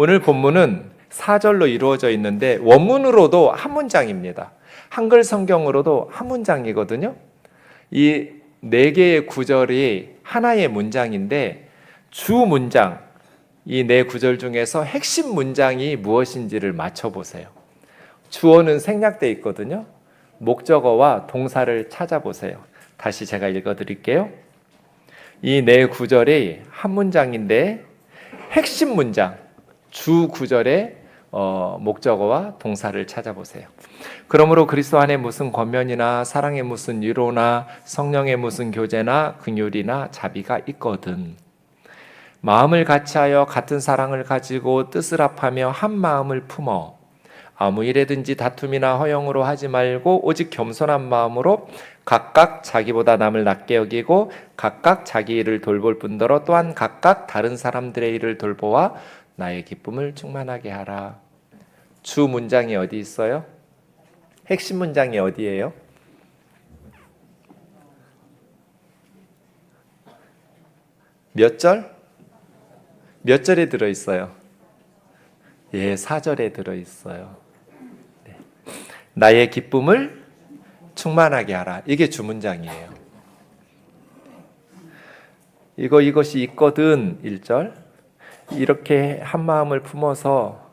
오늘 본문은 4절로 이루어져 있는데 원문으로도 한 문장입니다. 한글 성경으로도 한 문장이거든요. 이 네 개의 구절이 하나의 문장인데 주 문장, 이 네 구절 중에서 핵심 문장이 무엇인지를 맞춰보세요. 주어는 생략되어 있거든요. 목적어와 동사를 찾아보세요. 다시 제가 읽어드릴게요. 이 네 구절이 한 문장인데 핵심 문장, 주 구절의 목적어와 동사를 찾아보세요. 그러므로 그리스도 안에 무슨 권면이나 사랑의 무슨 위로나 성령의 무슨 교제나 긍휼이나 자비가 있거든. 마음을 같이하여 같은 사랑을 가지고 뜻을 합하며 한 마음을 품어 아무 일에든지 다툼이나 허영으로 하지 말고 오직 겸손한 마음으로 각각 자기보다 남을 낮게 여기고 각각 자기 일을 돌볼 뿐더러 또한 각각 다른 사람들의 일을 돌보아 나의 기쁨을 충만하게 하라. 주 문장이 어디 있어요? 핵심 문장이 어디예요? 몇 절? 몇 절에 들어있어요? 예, 4절에 들어있어요. 네. 나의 기쁨을 충만하게 하라. 이게 주문장이에요. 이것이 있거든 1절. 이렇게 한 마음을 품어서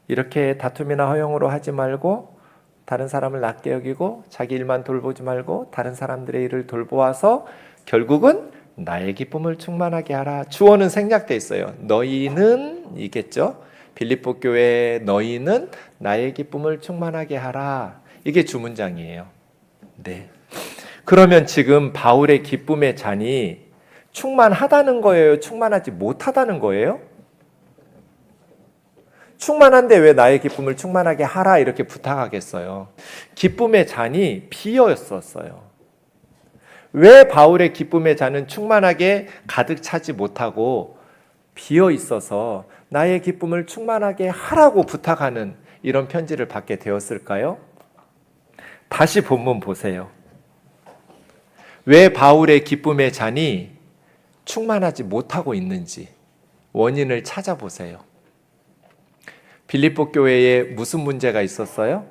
이렇게 다툼이나 허영으로 하지 말고 다른 사람을 낮게 여기고 자기 일만 돌보지 말고 다른 사람들의 일을 돌보아서 결국은 나의 기쁨을 충만하게 하라. 주어는 생략돼 있어요. 너희는 이겠죠. 빌립보 교회 너희는 나의 기쁨을 충만하게 하라. 이게 주문장이에요. 네. 그러면 지금 바울의 기쁨의 잔이 충만하다는 거예요? 충만하지 못하다는 거예요? 충만한데 왜 나의 기쁨을 충만하게 하라 이렇게 부탁하겠어요? 기쁨의 잔이 비어있었어요. 왜 바울의 기쁨의 잔은 충만하게 가득 차지 못하고 비어 있어서 나의 기쁨을 충만하게 하라고 부탁하는 이런 편지를 받게 되었을까요? 다시 본문 보세요. 왜 바울의 기쁨의 잔이 충만하지 못하고 있는지 원인을 찾아보세요. 빌립보 교회에 무슨 문제가 있었어요?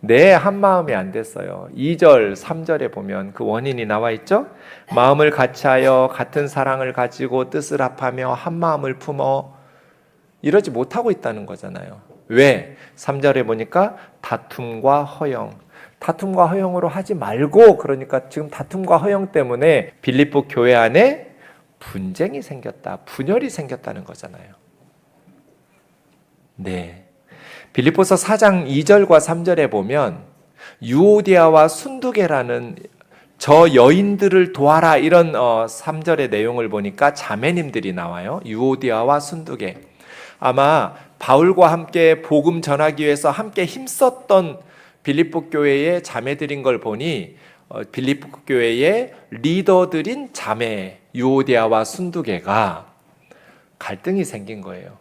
네, 한 마음이 안 됐어요. 2절, 3절에 보면 그 원인이 나와 있죠? 마음을 같이하여 같은 사랑을 가지고 뜻을 합하며 한 마음을 품어 이러지 못하고 있다는 거잖아요. 왜? 3절에 보니까 다툼과 허영. 다툼과 허영으로 하지 말고, 그러니까 지금 다툼과 허영 때문에 빌립보 교회 안에 분쟁이 생겼다, 분열이 생겼다는 거잖아요. 네. 빌립보서 4장 2절과 3절에 보면 유오디아와 순두계라는 저 여인들을 도와라 이런 3절의 내용을 보니까 자매님들이 나와요. 유오디아와 순두계. 아마 바울과 함께 복음 전하기 위해서 함께 힘썼던 빌립보 교회의 자매들인 걸 보니 빌립보 교회의 리더들인 자매 유오디아와 순두계가 갈등이 생긴 거예요.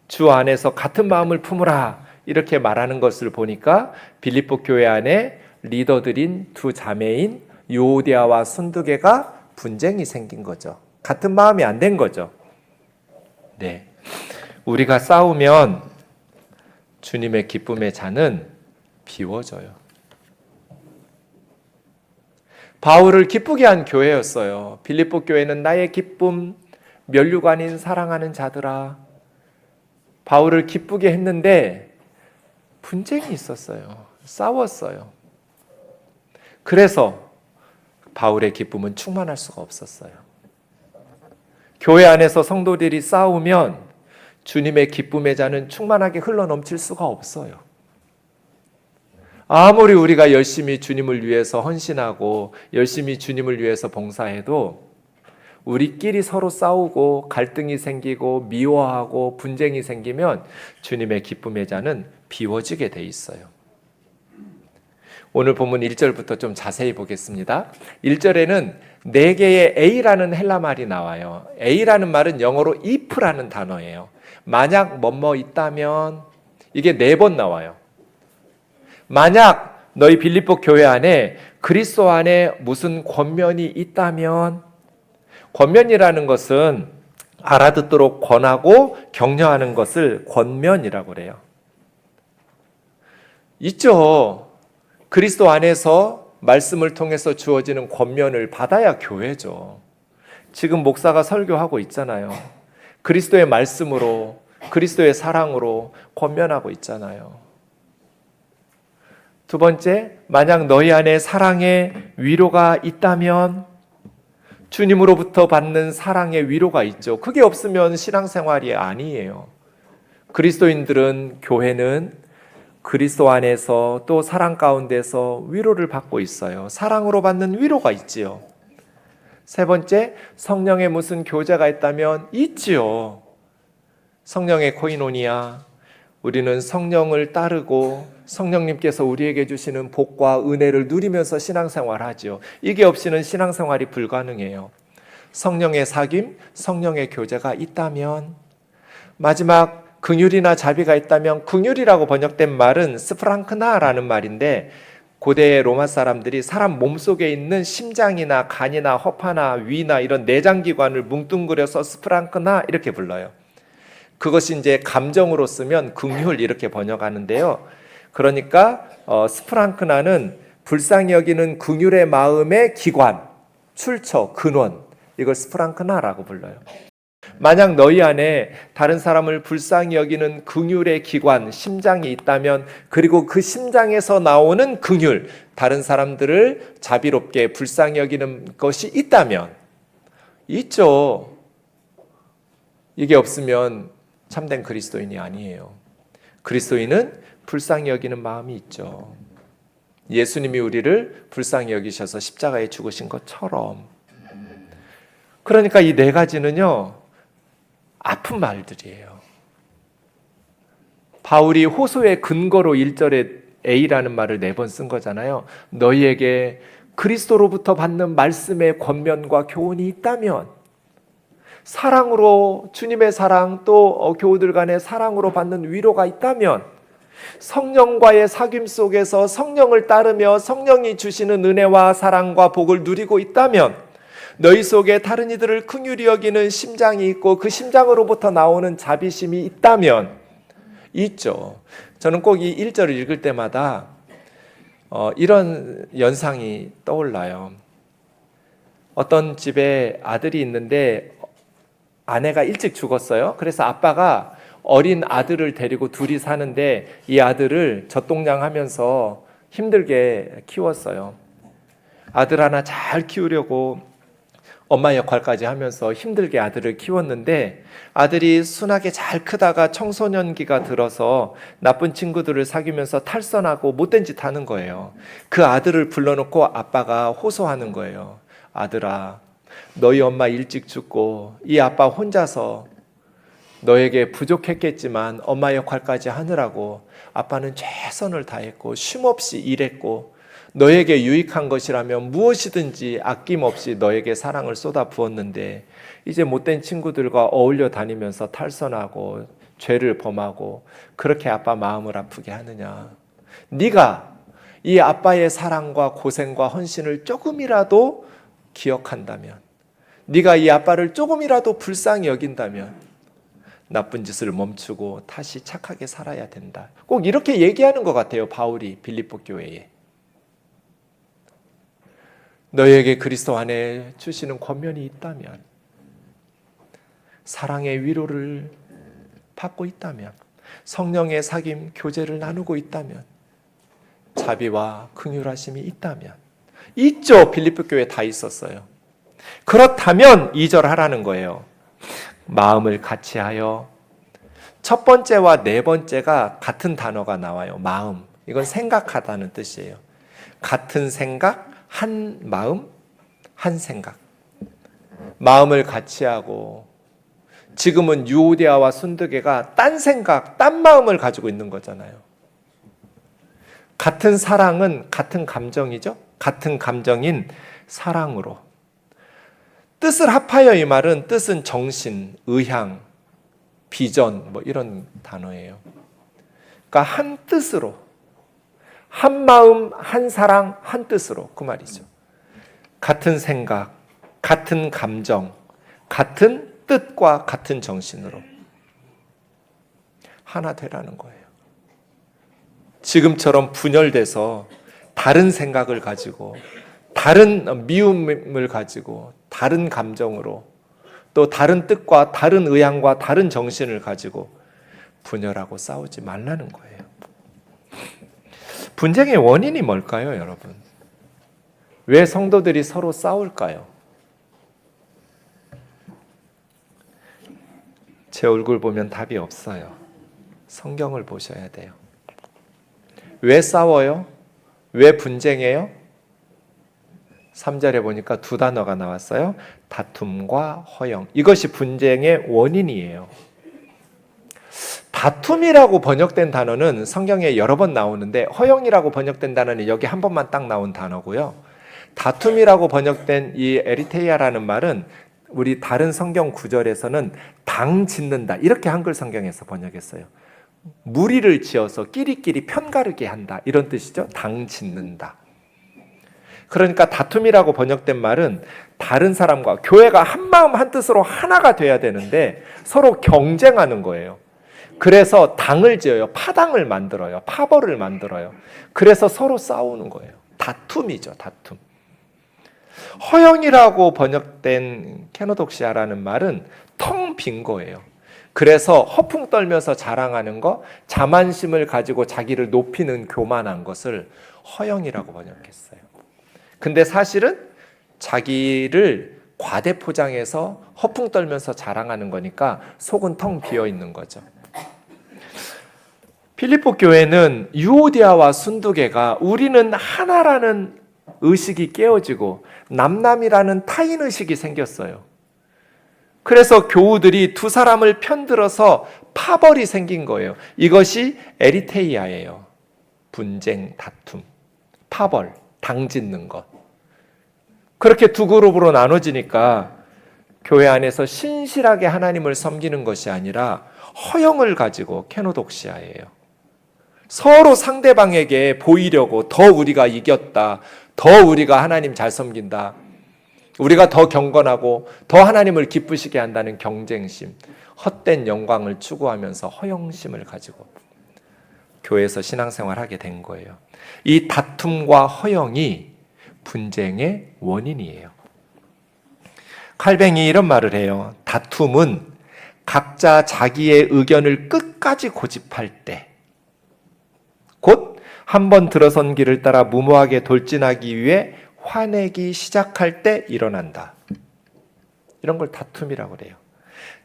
주 안에서 같은 마음을 품으라 이렇게 말하는 것을 보니까 빌립보 교회 안에 리더들인 두 자매인 유오디아와 순두계가 분쟁이 생긴 거죠. 같은 마음이 안 된 거죠. 네, 우리가 싸우면 주님의 기쁨의 잔은 비워져요. 바울을 기쁘게 한 교회였어요. 빌립보 교회는 나의 기쁨, 면류관인 사랑하는 자들아. 바울을 기쁘게 했는데 분쟁이 있었어요. 싸웠어요. 그래서 바울의 기쁨은 충만할 수가 없었어요. 교회 안에서 성도들이 싸우면 주님의 기쁨의 잔은 충만하게 흘러넘칠 수가 없어요. 아무리 우리가 열심히 주님을 위해서 헌신하고 열심히 주님을 위해서 봉사해도 우리끼리 서로 싸우고 갈등이 생기고 미워하고 분쟁이 생기면 주님의 기쁨의 잔은 비워지게 돼 있어요. 오늘 본문 1절부터 좀 자세히 보겠습니다. 1절에는 네 개의 A라는 헬라 말이 나와요. A라는 말은 영어로 if라는 단어예요. 만약 뭐뭐 있다면 이게 4번 나와요. 만약 너희 빌립보 교회 안에 그리스도 안에 무슨 권면이 있다면, 권면이라는 것은 알아듣도록 권하고 격려하는 것을 권면이라고 그래요. 있죠. 그리스도 안에서 말씀을 통해서 주어지는 권면을 받아야 교회죠. 지금 목사가 설교하고 있잖아요. 그리스도의 말씀으로, 그리스도의 사랑으로 권면하고 있잖아요. 두 번째, 만약 너희 안에 사랑의 위로가 있다면, 주님으로부터 받는 사랑의 위로가 있죠. 그게 없으면 신앙생활이 아니에요. 그리스도인들은, 교회는 그리스도 안에서 또 사랑 가운데서 위로를 받고 있어요. 사랑으로 받는 위로가 있지요. 세 번째, 성령의 무슨 교제가 있다면 있지요. 성령의 코이노니아, 우리는 성령을 따르고 성령님께서 우리에게 주시는 복과 은혜를 누리면서 신앙생활하지요. 이게 없이는 신앙생활이 불가능해요. 성령의 사귐, 성령의 교제가 있다면, 마지막 긍휼이나 자비가 있다면, 긍휼이라고 번역된 말은 스프랑크나라는 말인데, 고대 로마 사람들이 사람 몸속에 있는 심장이나 간이나 허파나 위나 이런 내장기관을 뭉뚱그려서 스프랑크나 이렇게 불러요. 그것이 이제 감정으로 쓰면 긍휼 이렇게 번역하는데요. 그러니까 스프랑크나는 불쌍히 여기는 긍휼의 마음의 기관, 출처, 근원, 이걸 스프랑크나라고 불러요. 만약 너희 안에 다른 사람을 불쌍히 여기는 긍휼의 기관, 심장이 있다면, 그리고 그 심장에서 나오는 긍휼, 다른 사람들을 자비롭게 불쌍히 여기는 것이 있다면, 있죠. 이게 없으면 참된 그리스도인이 아니에요. 그리스도인은 불쌍히 여기는 마음이 있죠. 예수님이 우리를 불쌍히 여기셔서 십자가에 죽으신 것처럼. 그러니까 이 네 가지는요, 아픈 말들이에요. 바울이 호소의 근거로 1절에 A라는 말을 4번 쓴 거잖아요. 너희에게 그리스도로부터 받는 말씀의 권면과 교훈이 있다면, 사랑으로, 주님의 사랑, 또 교우들 간의 사랑으로 받는 위로가 있다면, 성령과의 사귐 속에서 성령을 따르며 성령이 주시는 은혜와 사랑과 복을 누리고 있다면, 너희 속에 다른 이들을 긍휼히 여기는 심장이 있고 그 심장으로부터 나오는 자비심이 있다면, 있죠. 저는 꼭 이 1절을 읽을 때마다 이런 연상이 떠올라요. 어떤 집에 아들이 있는데 아내가 일찍 죽었어요. 그래서 아빠가 어린 아들을 데리고 둘이 사는데 이 아들을 젖동냥하면서 힘들게 키웠어요. 아들 하나 잘 키우려고 엄마 역할까지 하면서 힘들게 아들을 키웠는데, 아들이 순하게 잘 크다가 청소년기가 들어서 나쁜 친구들을 사귀면서 탈선하고 못된 짓 하는 거예요. 그 아들을 불러놓고 아빠가 호소하는 거예요. 아들아, 너희 엄마 일찍 죽고 이 아빠 혼자서 너에게 부족했겠지만 엄마 역할까지 하느라고 아빠는 최선을 다했고 쉼없이 일했고, 너에게 유익한 것이라면 무엇이든지 아낌없이 너에게 사랑을 쏟아 부었는데, 이제 못된 친구들과 어울려 다니면서 탈선하고 죄를 범하고 그렇게 아빠 마음을 아프게 하느냐. 네가 이 아빠의 사랑과 고생과 헌신을 조금이라도 기억한다면, 네가 이 아빠를 조금이라도 불쌍히 여긴다면 나쁜 짓을 멈추고 다시 착하게 살아야 된다. 꼭 이렇게 얘기하는 것 같아요, 바울이 빌립보 교회에. 너희에게 그리스도 안에 주시는 권면이 있다면, 사랑의 위로를 받고 있다면, 성령의 사귐 교제를 나누고 있다면, 자비와 긍휼하심이 있다면, 있죠. 빌립보 교회에 다 있었어요. 그렇다면 2절 하라는 거예요. 마음을 같이하여. 첫 번째와 네 번째가 같은 단어가 나와요. 마음. 이건 생각하다는 뜻이에요. 같은 생각, 한 마음, 한 생각. 마음을 같이하고, 지금은 유오디아와 순드게가 딴 생각, 딴 마음을 가지고 있는 거잖아요. 같은 사랑은 같은 감정이죠. 같은 감정인 사랑으로. 뜻을 합하여, 이 말은 뜻은 정신, 의향, 비전 뭐 이런 단어예요. 그러니까 한 뜻으로, 한 마음, 한 사랑, 한 뜻으로, 그 말이죠. 같은 생각, 같은 감정, 같은 뜻과 같은 정신으로 하나 되라는 거예요. 지금처럼 분열돼서 다른 생각을 가지고 다른 미움을 가지고 다른 감정으로 또 다른 뜻과 다른 의향과 다른 정신을 가지고 분열하고 싸우지 말라는 거예요. 분쟁의 원인이 뭘까요, 여러분? 왜 성도들이 서로 싸울까요? 제 얼굴 보면 답이 없어요. 성경을 보셔야 돼요. 왜 싸워요? 왜 분쟁해요? 3절에 보니까 두 단어가 나왔어요. 다툼과 허영. 이것이 분쟁의 원인이에요. 다툼이라고 번역된 단어는 성경에 여러 번 나오는데 허영이라고 번역된 단어는 여기 한 번만 딱 나온 단어고요. 다툼이라고 번역된 이 에리테이아라는 말은 우리 다른 성경 구절에서는 당 짓는다 이렇게 한글 성경에서 번역했어요. 무리를 지어서 끼리끼리 편가르게 한다 이런 뜻이죠. 당 짓는다. 그러니까 다툼이라고 번역된 말은 다른 사람과 교회가 한마음 한뜻으로 하나가 돼야 되는데 서로 경쟁하는 거예요. 그래서 당을 지어요. 파당을 만들어요. 파벌을 만들어요. 그래서 서로 싸우는 거예요. 다툼이죠. 다툼. 허영이라고 번역된 케노독시아라는 말은 텅 빈 거예요. 그래서 허풍 떨면서 자랑하는 거, 자만심을 가지고 자기를 높이는 교만한 것을 허영이라고 번역했어요. 근데 사실은 자기를 과대 포장해서 허풍 떨면서 자랑하는 거니까 속은 텅 비어 있는 거죠. 필리포 교회는 유오디아와 순두계가 우리는 하나라는 의식이 깨어지고 남남이라는 타인 의식이 생겼어요. 그래서 교우들이 두 사람을 편들어서 파벌이 생긴 거예요. 이것이 에리테이아예요. 분쟁, 다툼, 파벌, 당짓는 것. 그렇게 두 그룹으로 나눠지니까 교회 안에서 신실하게 하나님을 섬기는 것이 아니라 허영을 가지고 케노독시아예요. 서로 상대방에게 보이려고 더 우리가 이겼다, 더 우리가 하나님 잘 섬긴다, 우리가 더 경건하고 더 하나님을 기쁘시게 한다는 경쟁심, 헛된 영광을 추구하면서 허영심을 가지고 교회에서 신앙생활하게 된 거예요. 이 다툼과 허영이 분쟁의 원인이에요. 칼뱅이 이런 말을 해요. 다툼은 각자 자기의 의견을 끝까지 고집할 때, 곧 한 번 들어선 길을 따라 무모하게 돌진하기 위해 화내기 시작할 때 일어난다. 이런 걸 다툼이라고 그래요.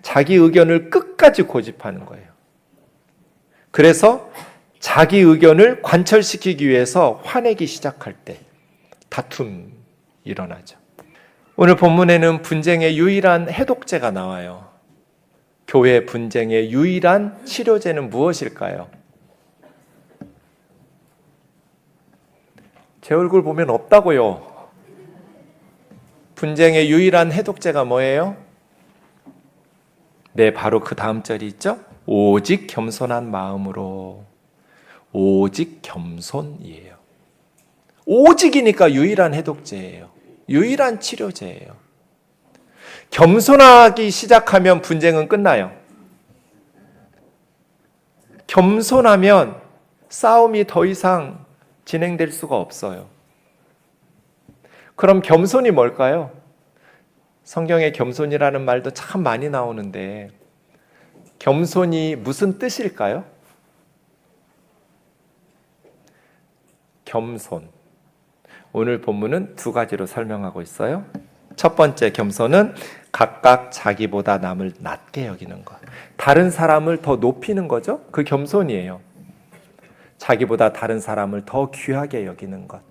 자기 의견을 끝까지 고집하는 거예요. 그래서 자기 의견을 관철시키기 위해서 화내기 시작할 때 다툼이 일어나죠. 오늘 본문에는 분쟁의 유일한 해독제가 나와요. 교회 분쟁의 유일한 치료제는 무엇일까요? 제 얼굴 보면 없다고요. 분쟁의 유일한 해독제가 뭐예요? 네, 바로 그 다음 절이 있죠? 오직 겸손한 마음으로. 오직 겸손이에요. 오직이니까 유일한 해독제예요. 유일한 치료제예요. 겸손하기 시작하면 분쟁은 끝나요. 겸손하면 싸움이 더 이상 진행될 수가 없어요. 그럼 겸손이 뭘까요? 성경에 겸손이라는 말도 참 많이 나오는데 겸손이 무슨 뜻일까요? 겸손. 오늘 본문은 두 가지로 설명하고 있어요. 첫 번째 겸손은 각각 자기보다 남을 낮게 여기는 것. 다른 사람을 더 높이는 거죠. 그 겸손이에요. 자기보다 다른 사람을 더 귀하게 여기는 것.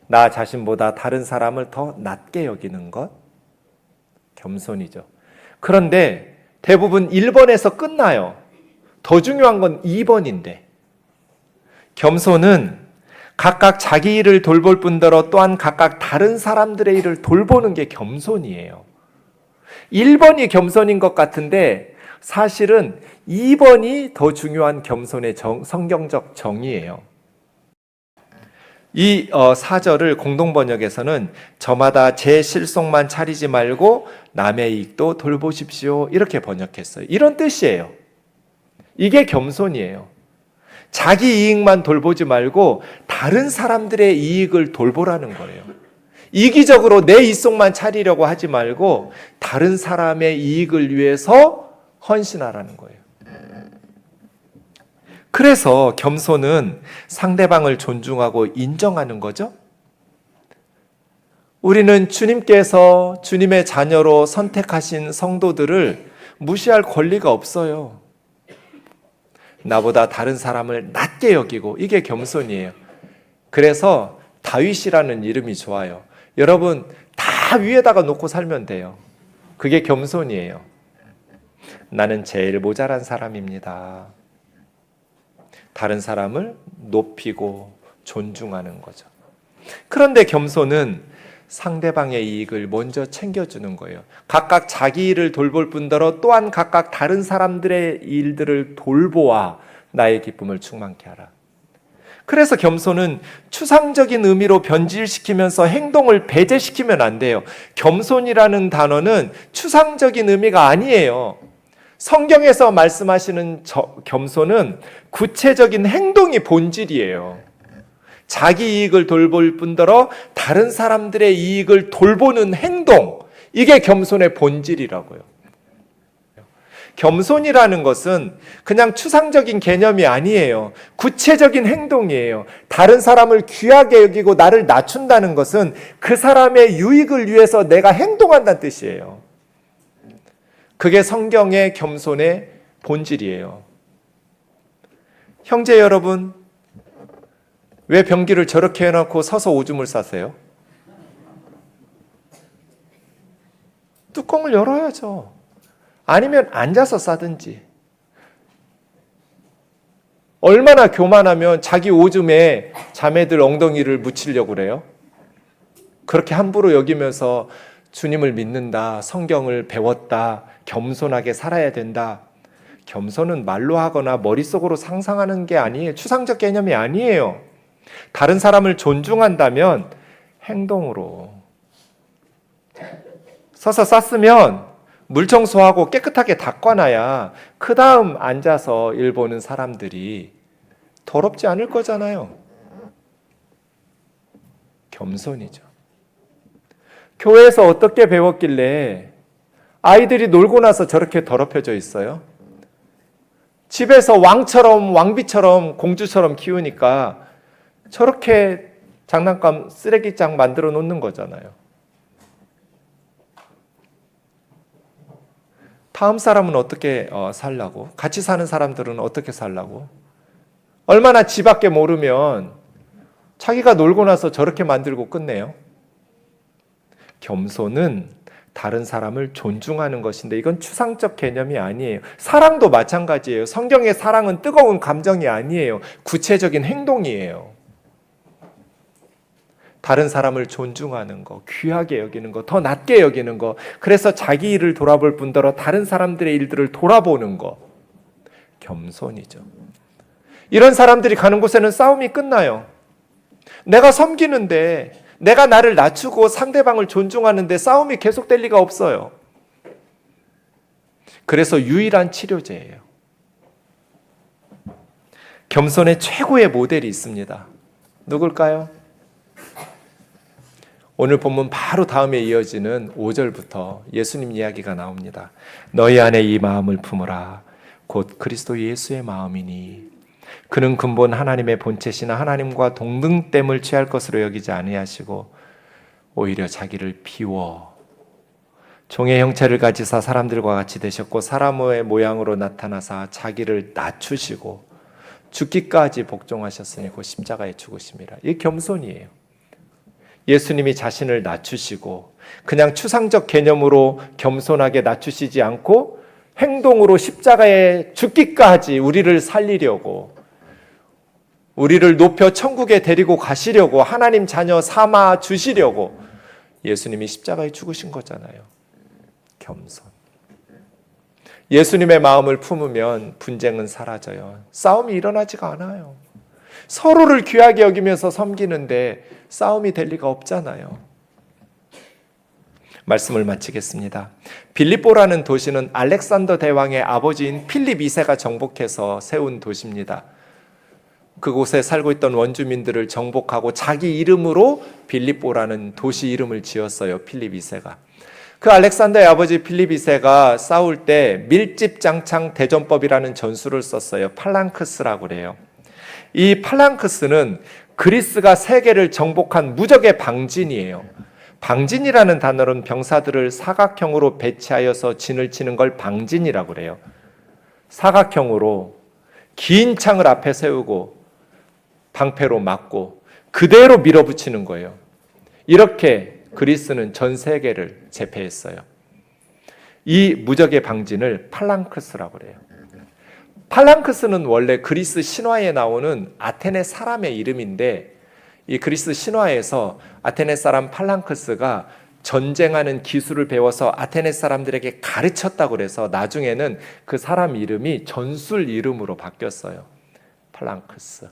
나 자신보다 다른 사람을 더 낮게 여기는 것. 겸손이죠. 그런데 대부분 1번에서 끝나요. 더 중요한 건 2번인데. 겸손은 각각 자기 일을 돌볼 뿐더러 또한 각각 다른 사람들의 일을 돌보는 게 겸손이에요. 1번이 겸손인 것 같은데 사실은 2번이 더 중요한 겸손의 성경적 정의예요. 이 4절을 공동번역에서는 저마다 제 실속만 차리지 말고 남의 이익도 돌보십시오 이렇게 번역했어요. 이런 뜻이에요. 이게 겸손이에요. 자기 이익만 돌보지 말고 다른 사람들의 이익을 돌보라는 거예요. 이기적으로 내 이속만 차리려고 하지 말고 다른 사람의 이익을 위해서 헌신하라는 거예요. 그래서 겸손은 상대방을 존중하고 인정하는 거죠. 우리는 주님께서 주님의 자녀로 선택하신 성도들을 무시할 권리가 없어요. 나보다 다른 사람을 낮게 여기고, 이게 겸손이에요. 그래서 다윗이라는 이름이 좋아요. 여러분 다 위에다가 놓고 살면 돼요. 그게 겸손이에요. 나는 제일 모자란 사람입니다. 다른 사람을 높이고 존중하는 거죠. 그런데 겸손은 상대방의 이익을 먼저 챙겨주는 거예요. 각각 자기 일을 돌볼 뿐더러 또한 각각 다른 사람들의 일들을 돌보아 나의 기쁨을 충만케 하라. 그래서 겸손은 추상적인 의미로 변질시키면서 행동을 배제시키면 안 돼요. 겸손이라는 단어는 추상적인 의미가 아니에요. 성경에서 말씀하시는 겸손은 구체적인 행동이 본질이에요. 자기 이익을 돌볼 뿐더러 다른 사람들의 이익을 돌보는 행동, 이게 겸손의 본질이라고요. 겸손이라는 것은 그냥 추상적인 개념이 아니에요. 구체적인 행동이에요. 다른 사람을 귀하게 여기고 나를 낮춘다는 것은 그 사람의 유익을 위해서 내가 행동한다는 뜻이에요. 그게 성경의 겸손의 본질이에요. 형제 여러분, 왜 변기를 저렇게 해놓고 서서 오줌을 싸세요? 뚜껑을 열어야죠. 아니면 앉아서 싸든지. 얼마나 교만하면 자기 오줌에 자매들 엉덩이를 묻히려고 그래요? 그렇게 함부로 여기면서 주님을 믿는다, 성경을 배웠다, 겸손하게 살아야 된다. 겸손은 말로 하거나 머릿속으로 상상하는 게 아니에요. 추상적 개념이 아니에요. 다른 사람을 존중한다면 행동으로. 서서 쌌으면 물 청소하고 깨끗하게 닦아놔야 그 다음 앉아서 일 보는 사람들이 더럽지 않을 거잖아요. 겸손이죠. 교회에서 어떻게 배웠길래 아이들이 놀고 나서 저렇게 더럽혀져 있어요? 집에서 왕처럼, 왕비처럼, 공주처럼 키우니까 저렇게 장난감 쓰레기장 만들어 놓는 거잖아요. 다음 사람은 어떻게 살라고? 같이 사는 사람들은 어떻게 살라고? 얼마나 지 밖에 모르면 자기가 놀고 나서 저렇게 만들고 끝내요. 겸손은 다른 사람을 존중하는 것인데 이건 추상적 개념이 아니에요. 사랑도 마찬가지예요. 성경의 사랑은 뜨거운 감정이 아니에요. 구체적인 행동이에요. 다른 사람을 존중하는 거, 귀하게 여기는 거, 더 낮게 여기는 거, 그래서 자기 일을 돌아볼 뿐더러 다른 사람들의 일들을 돌아보는 거, 겸손이죠. 이런 사람들이 가는 곳에는 싸움이 끝나요. 내가 섬기는데, 내가 나를 낮추고 상대방을 존중하는데 싸움이 계속될 리가 없어요. 그래서 유일한 치료제예요. 겸손의 최고의 모델이 있습니다. 누굴까요? 오늘 본문 바로 다음에 이어지는 5절부터 예수님 이야기가 나옵니다. 너희 안에 이 마음을 품으라. 곧 그리스도 예수의 마음이니 그는 근본 하나님의 본체시나 하나님과 동등됨을 취할 것으로 여기지 아니하시고 오히려 자기를 비워 종의 형체를 가지사 사람들과 같이 되셨고 사람의 모양으로 나타나사 자기를 낮추시고 죽기까지 복종하셨으니 곧 십자가에 죽으심이라. 이게 겸손이에요. 예수님이 자신을 낮추시고 그냥 추상적 개념으로 겸손하게 낮추시지 않고 행동으로 십자가에 죽기까지 우리를 살리려고, 우리를 높여 천국에 데리고 가시려고, 하나님 자녀 삼아 주시려고 예수님이 십자가에 죽으신 거잖아요. 겸손. 예수님의 마음을 품으면 분쟁은 사라져요. 싸움이 일어나지가 않아요. 서로를 귀하게 여기면서 섬기는데 싸움이 될 리가 없잖아요. 말씀을 마치겠습니다. 빌립보라는 도시는 알렉산더 대왕의 아버지인 필립 2세가 정복해서 세운 도시입니다. 그곳에 살고 있던 원주민들을 정복하고 자기 이름으로 빌립보라는 도시 이름을 지었어요. 필립 2세가. 그 알렉산더의 아버지 필립 2세가 싸울 때 밀집장창 대전법이라는 전술을 썼어요. 팔랑크스라고 그래요. 이 팔랑크스는 그리스가 세계를 정복한 무적의 방진이에요. 방진이라는 단어는 병사들을 사각형으로 배치하여서 진을 치는 걸 방진이라고 그래요. 사각형으로 긴 창을 앞에 세우고 방패로 막고 그대로 밀어붙이는 거예요. 이렇게 그리스는 전 세계를 제패했어요. 이 무적의 방진을 팔랑크스라고 그래요. 팔랑크스는 원래 그리스 신화에 나오는 아테네 사람의 이름인데 이 그리스 신화에서 아테네 사람 팔랑크스가 전쟁하는 기술을 배워서 아테네 사람들에게 가르쳤다고 그래서 나중에는 그 사람 이름이 전술 이름으로 바뀌었어요. 팔랑크스.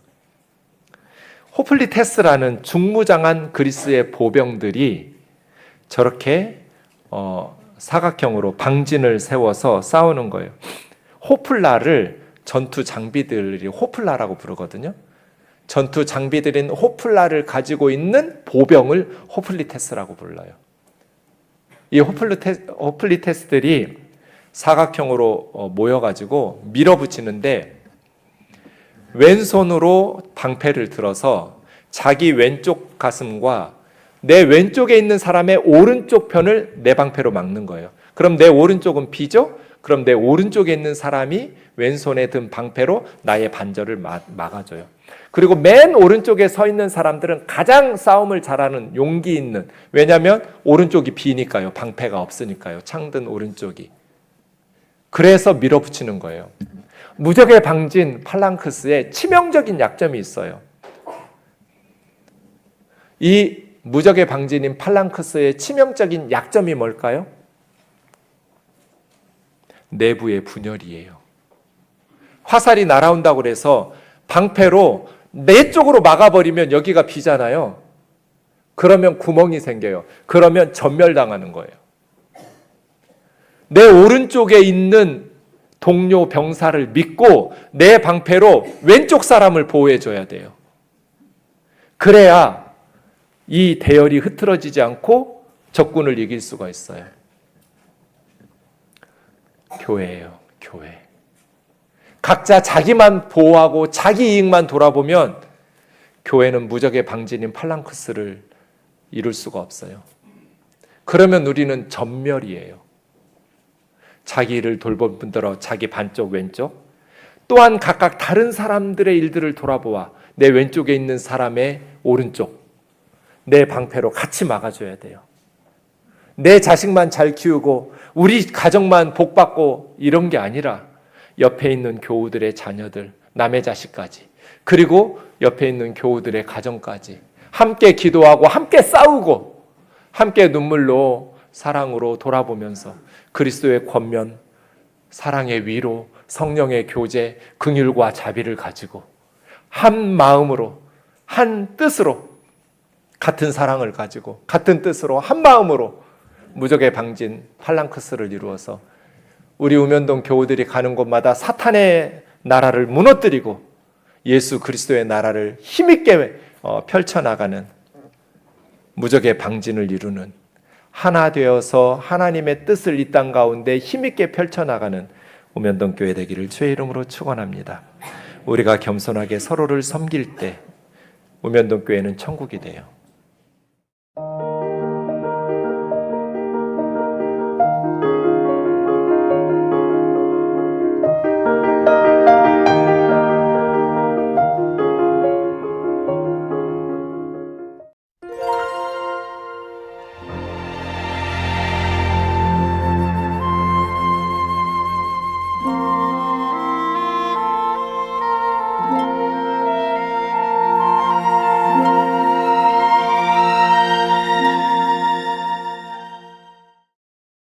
호플리테스라는 중무장한 그리스의 보병들이 저렇게 사각형으로 방진을 세워서 싸우는 거예요. 호플라를 전투 장비들이 호플라라고 부르거든요. 전투 장비들인 호플라를 가지고 있는 보병을 호플리테스라고 불러요. 이 호플리테스들이 사각형으로 모여가지고 밀어붙이는데 왼손으로 방패를 들어서 자기 왼쪽 가슴과 내 왼쪽에 있는 사람의 오른쪽 편을 내 방패로 막는 거예요. 그럼 내 오른쪽은 비죠? 그럼 내 오른쪽에 있는 사람이 왼손에 든 방패로 나의 반절을 막아줘요. 그리고 맨 오른쪽에 서 있는 사람들은 가장 싸움을 잘하는 용기 있는, 왜냐하면 오른쪽이 비니까요. 방패가 없으니까요. 창든 오른쪽이. 그래서 밀어붙이는 거예요. 무적의 방진 팔랑크스에 치명적인 약점이 있어요. 이 무적의 방진인 팔랑크스의 치명적인 약점이 뭘까요? 내부의 분열이에요. 화살이 날아온다고 그래서 방패로 내 쪽으로 막아버리면 여기가 비잖아요. 그러면 구멍이 생겨요. 그러면 전멸당하는 거예요. 내 오른쪽에 있는 동료 병사를 믿고 내 방패로 왼쪽 사람을 보호해줘야 돼요. 그래야 이 대열이 흐트러지지 않고 적군을 이길 수가 있어요. 교회예요, 교회. 각자 자기만 보호하고 자기 이익만 돌아보면 교회는 무적의 방진인 팔랑크스를 이룰 수가 없어요. 그러면 우리는 전멸이에요. 자기 일을 돌보들어 자기 반쪽 왼쪽, 또한 각각 다른 사람들의 일들을 돌아보아 내 왼쪽에 있는 사람의 오른쪽, 내 방패로 같이 막아줘야 돼요. 내 자식만 잘 키우고 우리 가정만 복받고 이런 게 아니라 옆에 있는 교우들의 자녀들, 남의 자식까지, 그리고 옆에 있는 교우들의 가정까지 함께 기도하고 함께 싸우고 함께 눈물로 사랑으로 돌아보면서 그리스도의 권면, 사랑의 위로, 성령의 교제, 긍휼과 자비를 가지고 한 마음으로, 한 뜻으로, 같은 사랑을 가지고 같은 뜻으로 한 마음으로 무적의 방진 팔랑크스를 이루어서 우리 우면동 교우들이 가는 곳마다 사탄의 나라를 무너뜨리고 예수 그리스도의 나라를 힘있게 펼쳐나가는 무적의 방진을 이루는, 하나 되어서 하나님의 뜻을 이 땅 가운데 힘있게 펼쳐나가는 우면동 교회 되기를 주의 이름으로 축원합니다. 우리가 겸손하게 서로를 섬길 때 우면동 교회는 천국이 돼요.